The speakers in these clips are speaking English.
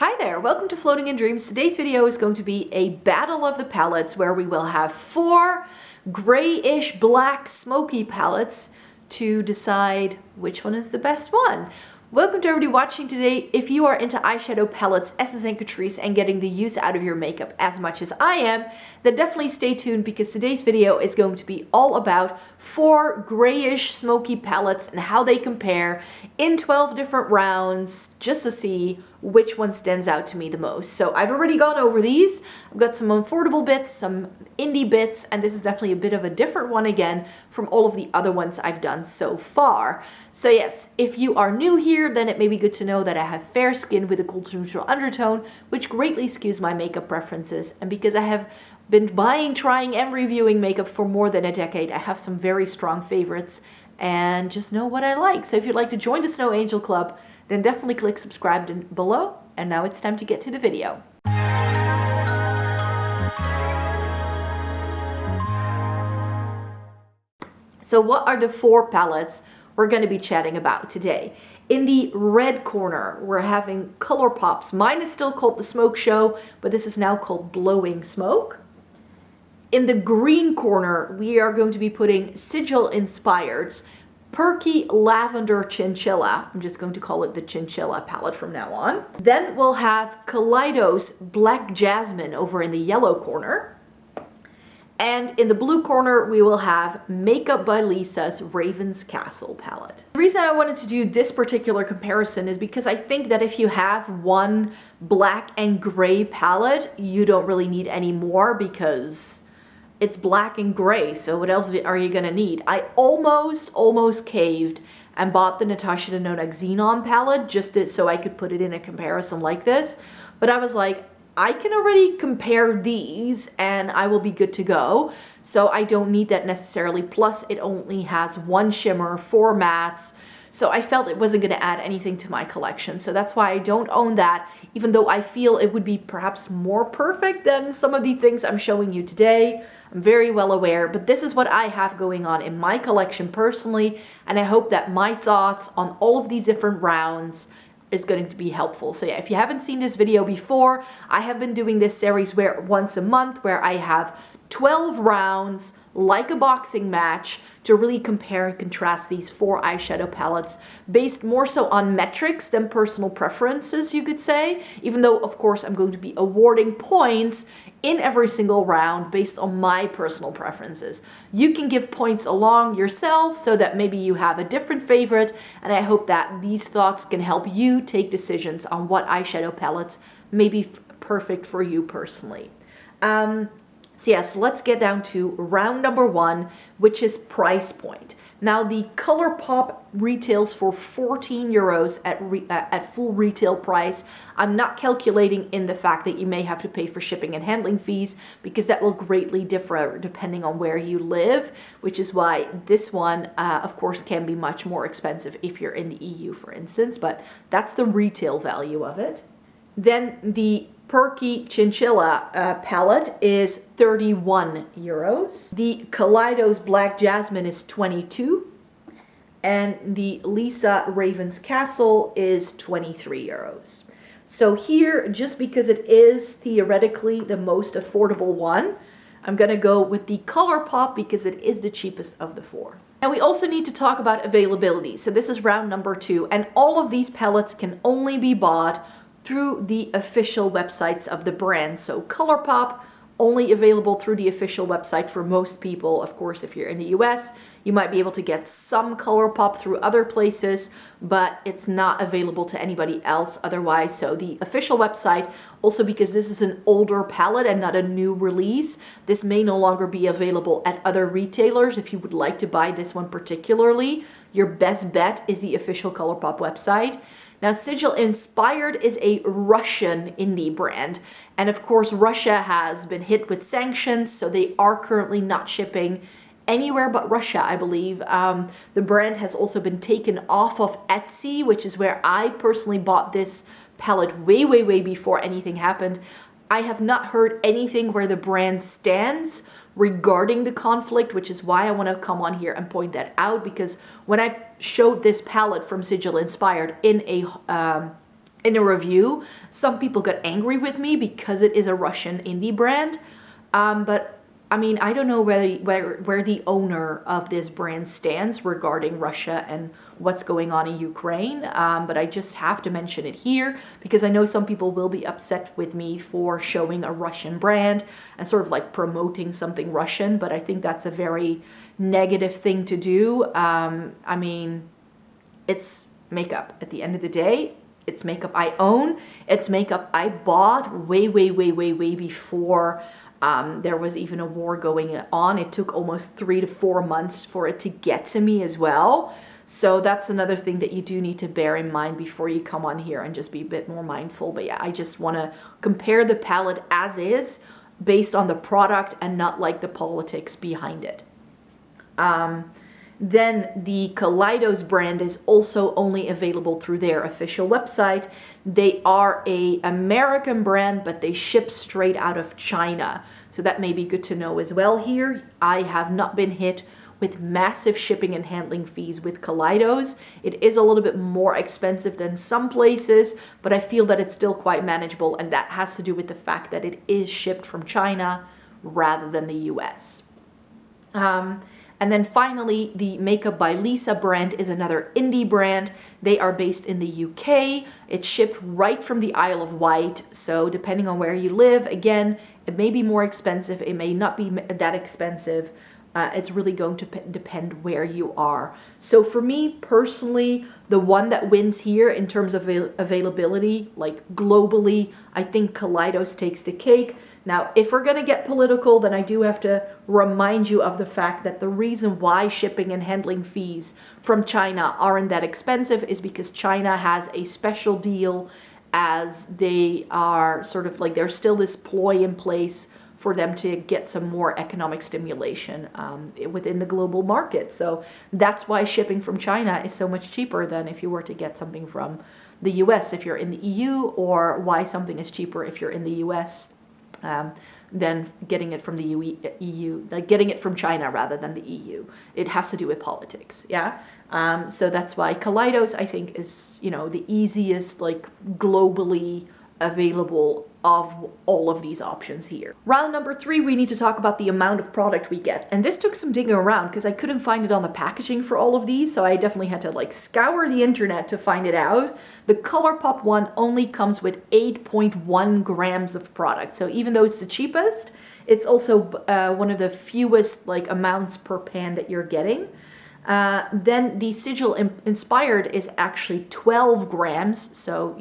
Hi there, welcome to Floating in Dreams. Today's video is going to be a battle of the palettes where we will have 4 grayish black smoky palettes to decide which one is the best one. Welcome to everybody watching today. If you are into eyeshadow palettes, essence and Catrice, and getting the use out of your makeup as much as I am, then definitely stay tuned because today's video is going to be all about 4 grayish smoky palettes and how they compare in 12 different rounds just to see which one stands out to me the most. So I've already gone over these. I've got some affordable bits, some indie bits, and this is definitely a bit of a different one again from all of the other ones I've done so far. So yes, if you are new here, then it may be good to know that I have fair skin with a cool to neutral undertone, which greatly skews my makeup preferences. And because I have been buying, trying, and reviewing makeup for more than a decade, I have some very strong favorites and just know what I like. So if you'd like to join the Snow Angel Club, then definitely click subscribe below. And now it's time to get to the video. So what are the 4 palettes we're going to be chatting about today? In the red corner, we're having Colourpops. Mine is still called the Smoke Show, but this is now called Blowing Smoke. In the green corner, we are going to be putting Sigil inspired Perky Lavender Chincilla. I'm just going to call it the Chincilla palette from now on. Then we'll have Kaleidos Black Jasmine over in the yellow corner. And in the blue corner, we will have Makeup by Lisa's Raven's Castle palette. The reason I wanted to do this particular comparison is because I think that if you have one black and gray palette, you don't really need any more because it's black and gray, so what else are you gonna need? I almost caved and bought the Natasha Denona Xenon palette just so I could put it in a comparison like this. But I was like, I can already compare these and I will be good to go. So I don't need that necessarily. Plus it only has 1 shimmer, 4 mattes. So I felt it wasn't going to add anything to my collection. So that's why I don't own that, even though I feel it would be perhaps more perfect than some of the things I'm showing you today. I'm very well aware, but this is what I have going on in my collection personally. And I hope that my thoughts on all of these different rounds is going to be helpful. So yeah, if you haven't seen this video before, I have been doing this series where once a month where I have 12 rounds like a boxing match to really compare and contrast these 4 eyeshadow palettes based more so on metrics than personal preferences, you could say, even though of course I'm going to be awarding points in every single round based on my personal preferences. You can give points along yourself so that maybe you have a different favorite, and I hope that these thoughts can help you take decisions on what eyeshadow palettes may be perfect for you personally. So yes, let's get down to round number 1, which is price point. Now the Colourpop retails for 14 euros at full retail price. I'm not calculating in the fact that you may have to pay for shipping and handling fees because that will greatly differ depending on where you live, which is why this one, of course, can be much more expensive if you're in the EU, for instance, but that's the retail value of it. Then the Perky Chincilla palette is 31 euros. The Kaleidos Black Jasmine is 22. And the Lisa Raven's Castle is 23 euros. So here, just because it is theoretically the most affordable one, I'm going to go with the Colourpop because it is the cheapest of the 4. Now we also need to talk about availability. So this is round number 2, and all of these palettes can only be bought through the official websites of the brand. So Colourpop, only available through the official website for most people. Of course, if you're in the US, you might be able to get some Colourpop through other places, but it's not available to anybody else otherwise. So the official website, also because this is an older palette and not a new release, this may no longer be available at other retailers. If you would like to buy this one particularly, your best bet is the official Colourpop website. Now, Sigil Inspired is a Russian indie brand, and of course Russia has been hit with sanctions, so they are currently not shipping anywhere but Russia, I believe. The brand has also been taken off of Etsy, which is where I personally bought this palette way before anything happened. I have not heard anything where the brand stands regarding the conflict, which is why I want to come on here and point that out, because when I showed this palette from Sigil Inspired in in a review. Some people got angry with me because it is a Russian indie brand, but I mean, I don't know where the owner of this brand stands regarding Russia and what's going on in Ukraine, but I just have to mention it here because I know some people will be upset with me for showing a Russian brand and sort of like promoting something Russian, but I think that's a very negative thing to do. I mean, it's makeup at the end of the day. It's makeup I own. It's makeup I bought way before there was even a war going on. It took almost 3 to 4 months for it to get to me as well. So that's another thing that you do need to bear in mind before you come on here and just be a bit more mindful. But yeah, I just want to compare the palette as is based on the product and not like the politics behind it. Then the Kaleidos brand is also only available through their official website. They are an American brand, but they ship straight out of China. So that may be good to know as well here. I have not been hit with massive shipping and handling fees with Kaleidos. It is a little bit more expensive than some places, but I feel that it's still quite manageable, and that has to do with the fact that it is shipped from China rather than the US. And then finally, the Makeup by Lisa brand is another indie brand. They are based in the UK. It's shipped right from the Isle of Wight. So depending on where you live, again, it may be more expensive. It may not be that expensive. It's really going to depend where you are. So for me personally, the one that wins here in terms of availability, like globally, I think Kaleidos takes the cake. Now, if we're going to get political, then I do have to remind you of the fact that the reason why shipping and handling fees from China aren't that expensive is because China has a special deal, as they are sort of like, there's still this ploy in place for them to get some more economic stimulation within the global market. So that's why shipping from China is so much cheaper than if you were to get something from the US if you're in the EU, or why something is cheaper if you're in the US than getting it from the EU, like getting it from China rather than the EU. It has to do with politics, yeah? So that's why Kaleidos, I think, is, you know, the easiest, like, globally available of all of these options here. Round number 3, we need to talk about the amount of product we get. And this took some digging around because I couldn't find it on the packaging for all of these, so I definitely had to like scour the internet to find it out. The Colourpop one only comes with 8.1 grams of product. So even though it's the cheapest, it's also one of the fewest like amounts per pan that you're getting. Then the Sigil Inspired is actually 12 grams, so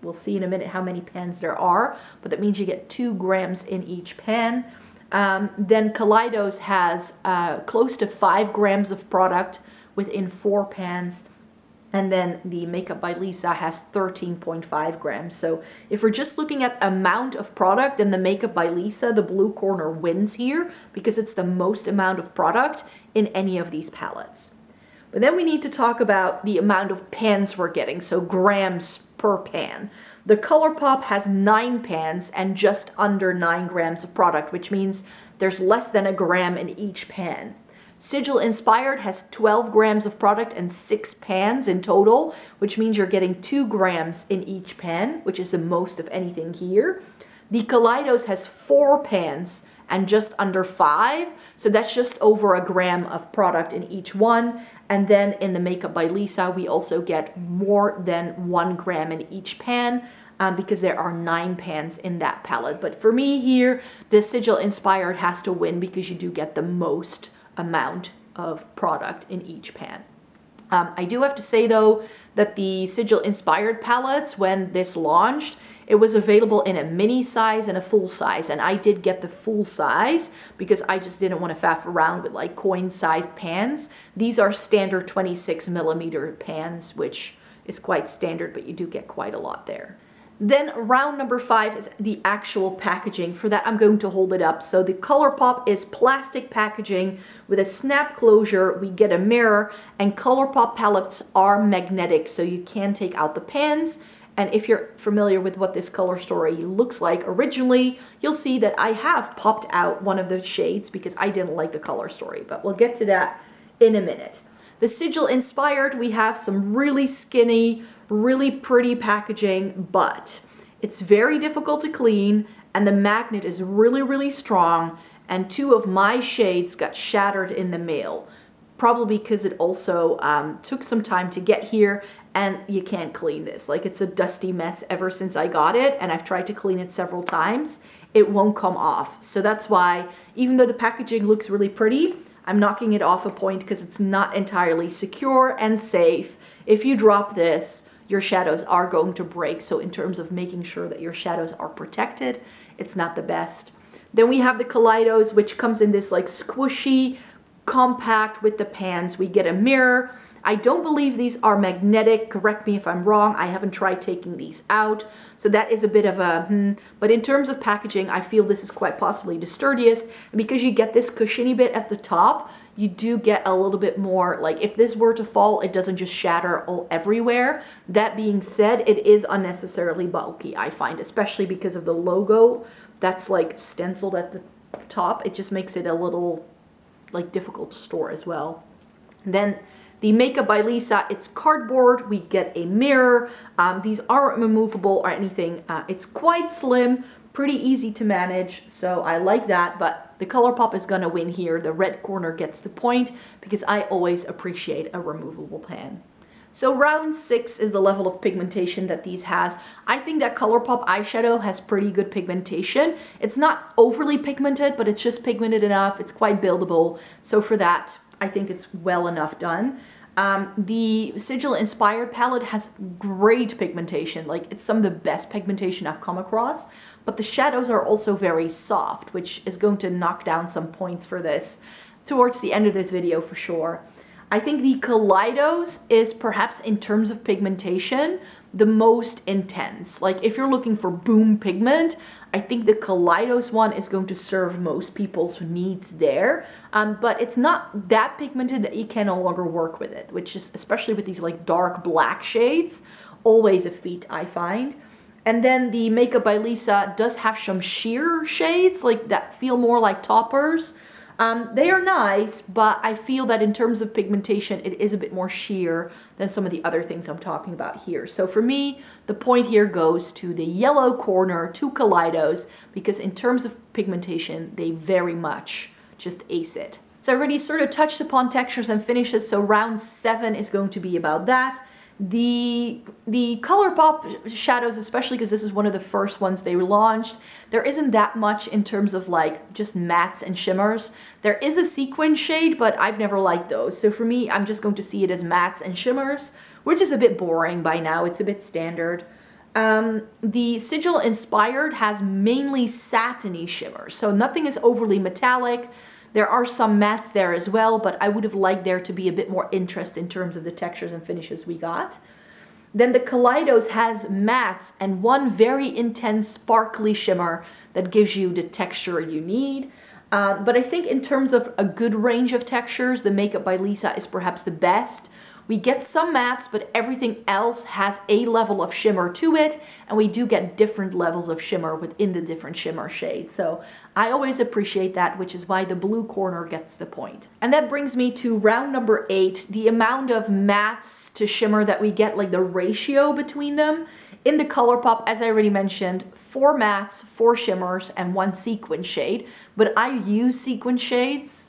we'll see in a minute how many pans there are, but that means you get 2 grams in each pan. Then Kaleidos has close to 5 grams of product within 4 pans. And then the Makeup by Lisa has 13.5 grams. So if we're just looking at amount of product, then the Makeup by Lisa, the blue corner, wins here because it's the most amount of product in any of these palettes. But then we need to talk about the amount of pans we're getting, so grams per pan. The Colourpop has 9 pans and just under 9 grams of product, which means there's less than a gram in each pan. Sigil Inspired has 12 grams of product and 6 pans in total, which means you're getting 2 grams in each pan, which is the most of anything here. The Kaleidos has 4 pans and just under 5, so that's just over a gram of product in each one. And then in the Makeup by Lisa, we also get more than 1 gram in each pan, because there are 9 pans in that palette. But for me here, the Sigil Inspired has to win because you do get the most amount of product in each pan. I do have to say though that the Sigil Inspired palettes, when this launched, it was available in a mini size and a full size, and I did get the full size because I just didn't want to faff around with like coin-sized pans. These are standard 26 millimeter pans, which is quite standard, but you do get quite a lot there. Then round number 5 is the actual packaging. For that, I'm going to hold it up. So the Colourpop is plastic packaging with a snap closure. We get a mirror, and Colourpop palettes are magnetic, so you can take out the pans. And if you're familiar with what this color story looks like originally, you'll see that I have popped out one of the shades because I didn't like the color story, but we'll get to that in a minute. The Sigil Inspired, we have some really skinny, Really pretty packaging, but it's very difficult to clean, and the magnet is really, really strong, and 2 of my shades got shattered in the mail. Probably because it also took some time to get here, and you can't clean this. Like, it's a dusty mess ever since I got it, and I've tried to clean it several times. It won't come off. So that's why, even though the packaging looks really pretty, I'm knocking it off a point because it's not entirely secure and safe. If you drop this, your shadows are going to break. So in terms of making sure that your shadows are protected, it's not the best. Then we have the Kaleidos, which comes in this like squishy, compact with the pans. We get a mirror. I don't believe these are magnetic. Correct me if I'm wrong. I haven't tried taking these out. So that is a bit of a But in terms of packaging, I feel this is quite possibly the sturdiest. And because you get this cushiony bit at the top, you do get a little bit more, like if this were to fall, it doesn't just shatter all everywhere. That being said, it is unnecessarily bulky, I find, especially because of the logo that's like stenciled at the top. It just makes it a little like difficult to store as well. Then the Makeup by Lisa, it's cardboard. We get a mirror. These aren't removable or anything. It's quite slim, pretty easy to manage, so I like that. But the Colourpop is gonna win here. The red corner gets the point because I always appreciate a removable pan. So round 6 is the level of pigmentation that these has. I think that Colourpop eyeshadow has pretty good pigmentation. It's not overly pigmented, but it's just pigmented enough. It's quite buildable. So for that, I think it's well enough done. The Sigil inspired palette has great pigmentation. Like, it's some of the best pigmentation I've come across. But the shadows are also very soft, which is going to knock down some points for this towards the end of this video for sure. I think the Kaleidos is perhaps, in terms of pigmentation, the most intense. Like, if you're looking for boom pigment, I think the Kaleidos one is going to serve most people's needs there. But it's not that pigmented that you can no longer work with it, which is, especially with these like dark black shades, always a feat, I find. And then the Makeup by Lisa does have some sheer shades, like that feel more like toppers. They are nice, but I feel that in terms of pigmentation, it is a bit more sheer than some of the other things I'm talking about here. So for me, the point here goes to the yellow corner, to Kaleidos, because in terms of pigmentation, they very much just ace it. So I already sort of touched upon textures and finishes, so round 7 is going to be about that. The Colourpop shadows, especially because this is one of the first ones they launched, there isn't that much in terms of like just mattes and shimmers. There is a sequin shade, but I've never liked those. So for me, I'm just going to see it as mattes and shimmers, which is a bit boring by now. It's a bit standard. The Sigil inspired has mainly satiny shimmers, so nothing is overly metallic. There are some mattes there as well, but I would have liked there to be a bit more interest in terms of the textures and finishes we got. Then the Kaleidos has mattes and one very intense sparkly shimmer that gives you the texture you need. But I think in terms of a good range of textures, the Makeup by Lisa is perhaps the best. We get some mattes, but everything else has a level of shimmer to it, and we do get different levels of shimmer within the different shimmer shades. So I always appreciate that, which is why the blue corner gets the point. And that brings me to round number 8, the amount of mattes to shimmer that we get, like the ratio between them. In the Colourpop, as I already mentioned, 4 mattes, 4 shimmers, and 1 sequin shade. But I use sequin shades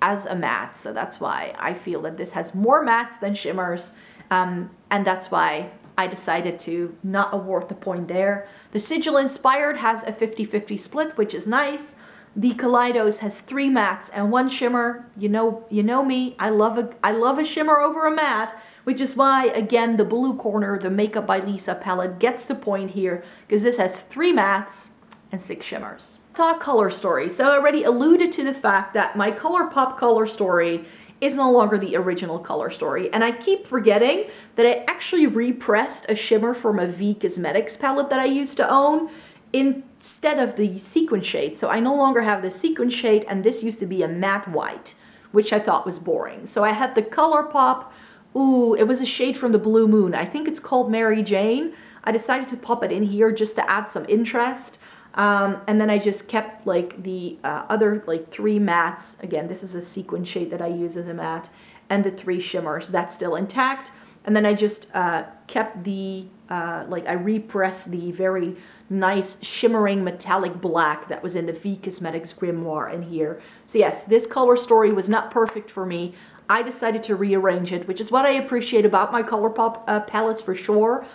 as a matte, so that's why I feel that this has more mattes than shimmers, and that's why I decided to not award the point there. The Sigil inspired has a 50-50 split, which is nice. The Kaleidos has 3 mattes and 1 shimmer. You know me, I love a shimmer over a matte, which is why, again, the blue corner, the Makeup by Lisa palette, gets the point here, because this has 3 mattes and 6 shimmers. Talk color story. So I already alluded to the fact that my Colourpop color story is no longer the original color story, and I keep forgetting that I actually repressed a shimmer from a V Cosmetics palette that I used to own instead of the sequin shade. So I no longer have the sequin shade, and this used to be a matte white, which I thought was boring. So I had the Colourpop, it was a shade from the Blue Moon. I think it's called Mary Jane. I decided to pop it in here just to add some interest. And then I just kept like the other like 3 mattes. Again, this is a sequin shade that I use as a matte, and the 3 shimmers. That's still intact. And then I just kept the, like I repressed the very nice shimmering metallic black that was in the V Cosmetics grimoire in here. So yes, this color story was not perfect for me. I decided to rearrange it, which is what I appreciate about my Colourpop palettes for sure.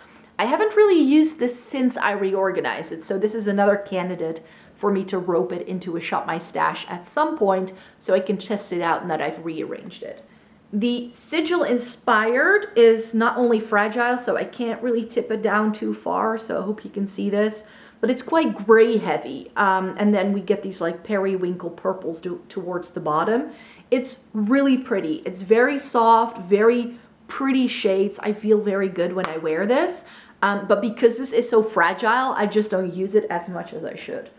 I haven't really used this since I reorganized it, so this is another candidate for me to rope it into a Shop My Stash at some point so I can test it out and that I've rearranged it. The Sigil Inspired is not only fragile, so I can't really tip it down too far, so I hope you can see this, but it's quite gray heavy. And then we get these like periwinkle purples towards the bottom. It's really pretty. It's very soft, very pretty shades. I feel very good when I wear this, but because this is so fragile, I just don't use it as much as I should.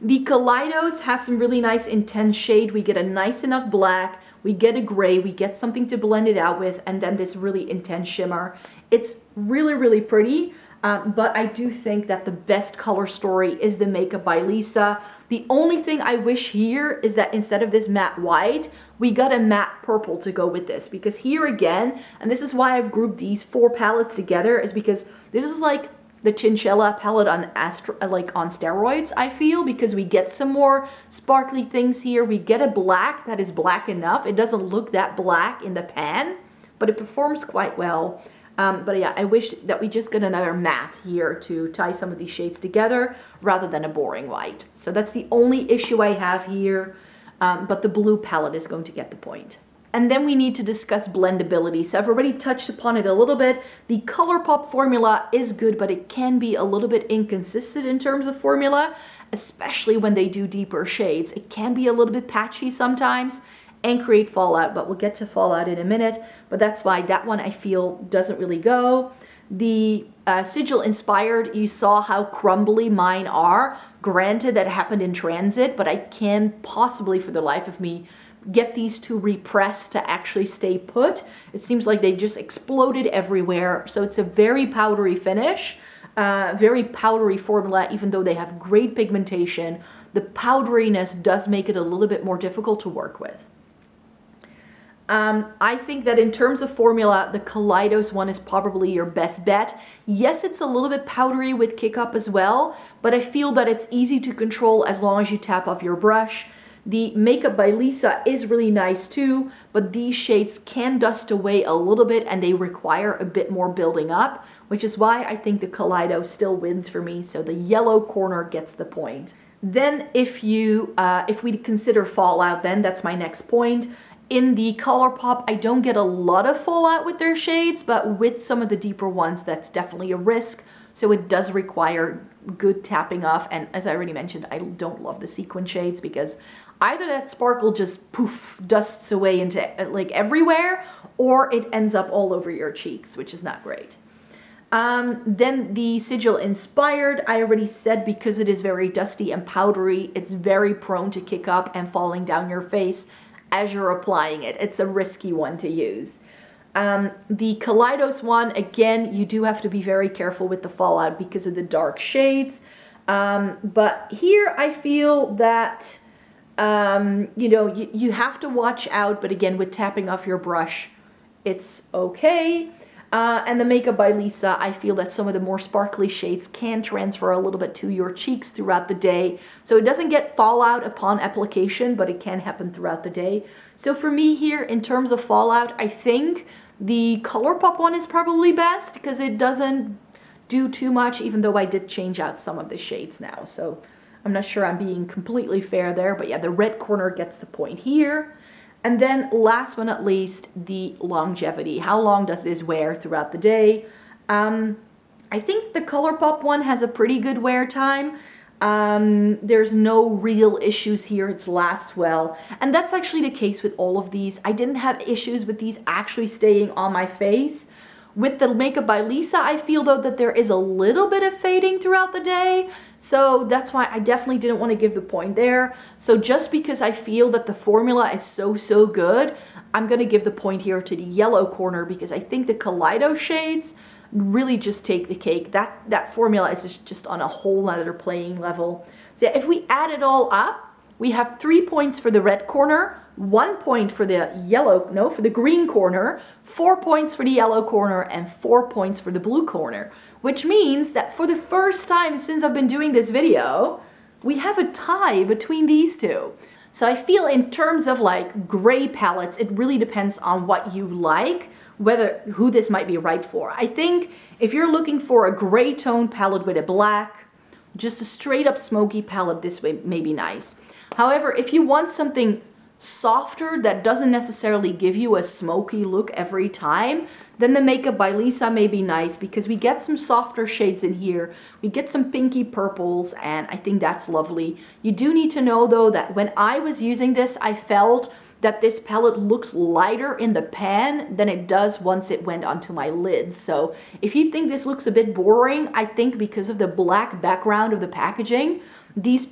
The Kaleidos has some really nice intense shade. We get a nice enough black, we get a gray, we get something to blend it out with, and then this really intense shimmer. It's really, really pretty, but I do think that the best color story is the Makeup by Lisa. The only thing I wish here is that instead of this matte white, we got a matte purple to go with this, because here again, and this is why I've grouped these 4 palettes together, is because this is like the Chincilla palette on on steroids, I feel, because we get some more sparkly things here. We get a black that is black enough. It doesn't look that black in the pan, but it performs quite well. But yeah, I wish that we just got another matte here to tie some of these shades together rather than a boring white. So that's the only issue I have here, but the blue palette is going to get the point. And then we need to discuss blendability. So I've already touched upon it a little bit. The Colourpop formula is good, but it can be a little bit inconsistent in terms of formula, especially when they do deeper shades. It can be a little bit patchy sometimes and create fallout, but we'll get to fallout in a minute. But that's why that one I feel doesn't really go. The Sigil Inspired, you saw how crumbly mine are. Granted, that happened in transit, but I can't possibly for the life of me get these to repress to actually stay put. It seems like they just exploded everywhere. So it's a very powdery finish, very powdery formula, even though they have great pigmentation. The powderiness does make it a little bit more difficult to work with. I think that in terms of formula, the Kaleidos one is probably your best bet. Yes, it's a little bit powdery with kick up as well, but I feel that it's easy to control as long as you tap off your brush. The Makeup by Lisa is really nice too, but these shades can dust away a little bit and they require a bit more building up, which is why I think the Kaleidos still wins for me. So the yellow corner gets the point. Then if we consider fallout, then that's my next point. In the Colourpop, I don't get a lot of fallout with their shades, but with some of the deeper ones, that's definitely a risk. So it does require good tapping off. And as I already mentioned, I don't love the sequin shades because either that sparkle just poof, dusts away into like everywhere, or it ends up all over your cheeks, which is not great. Then the Sigil Inspired, I already said, because it is very dusty and powdery, it's very prone to kick up and falling down your face as you're applying it. It's a risky one to use. The Kaleidos one, again, you do have to be very careful with the fallout because of the dark shades. But here I feel that, you know, you have to watch out, but again, with tapping off your brush, it's okay. And the Makeup by Lisa, I feel that some of the more sparkly shades can transfer a little bit to your cheeks throughout the day. So it doesn't get fallout upon application, but it can happen throughout the day. So for me here, in terms of fallout, I think the Colourpop one is probably best because it doesn't do too much, even though I did change out some of the shades now. So I'm not sure I'm being completely fair there, but yeah, the red corner gets the point here. And then last but not least, the longevity. How long does this wear throughout the day? I think the Colourpop one has a pretty good wear time. There's no real issues here. It lasts well. And that's actually the case with all of these. I didn't have issues with these actually staying on my face. With the Makeup by Lisa, I feel though that there is a little bit of fading throughout the day. So that's why I definitely didn't want to give the point there. So just because I feel that the formula is so good, I'm going to give the point here to the yellow corner because I think the Kaleidos shades really just take the cake. That formula is just on a whole other playing level. So if we add it all up, we have 3 points for the red corner, 1 point for the for the green corner, 4 points for the yellow corner, and 4 points for the blue corner. Which means that for the first time since I've been doing this video, we have a tie between these two. So I feel in terms of like gray palettes, it really depends on what you like, who this might be right for. I think if you're looking for a gray tone palette with a black, just a straight up smoky palette, this way may be nice. However, if you want something softer that doesn't necessarily give you a smoky look every time, then the Makeup by Lisa may be nice because we get some softer shades in here. We get some pinky purples, and I think that's lovely. You do need to know though that when I was using this, I felt that this palette looks lighter in the pan than it does once it went onto my lids. So if you think this looks a bit boring, I think because of the black background of the packaging, these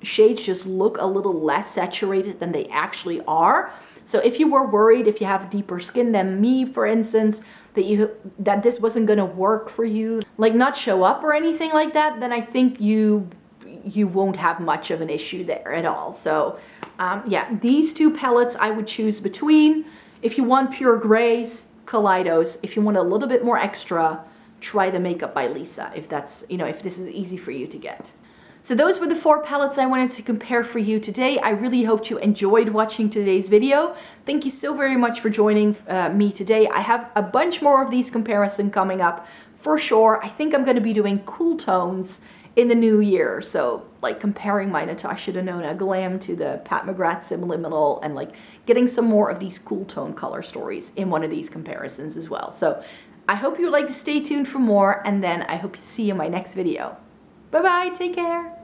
shades just look a little less saturated than they actually are. So if you were worried, if you have deeper skin than me, for instance, that this wasn't gonna work for you, like not show up or anything like that, then I think you won't have much of an issue there at all. So yeah, these two palettes I would choose between. If you want pure grays, Kaleidos. If you want a little bit more extra, try the Makeup by Lisa, if that's, if this is easy for you to get. So those were the 4 palettes I wanted to compare for you today. I really hope you enjoyed watching today's video. Thank you so very much for joining me today. I have a bunch more of these comparisons coming up for sure. I think I'm going to be doing cool tones in the new year. So like comparing my Natasha Denona Glam to the Pat McGrath Subliminal, and like getting some more of these cool tone color stories in one of these comparisons as well. So I hope you'd like to stay tuned for more, and then I hope to see you in my next video. Bye-bye, take care.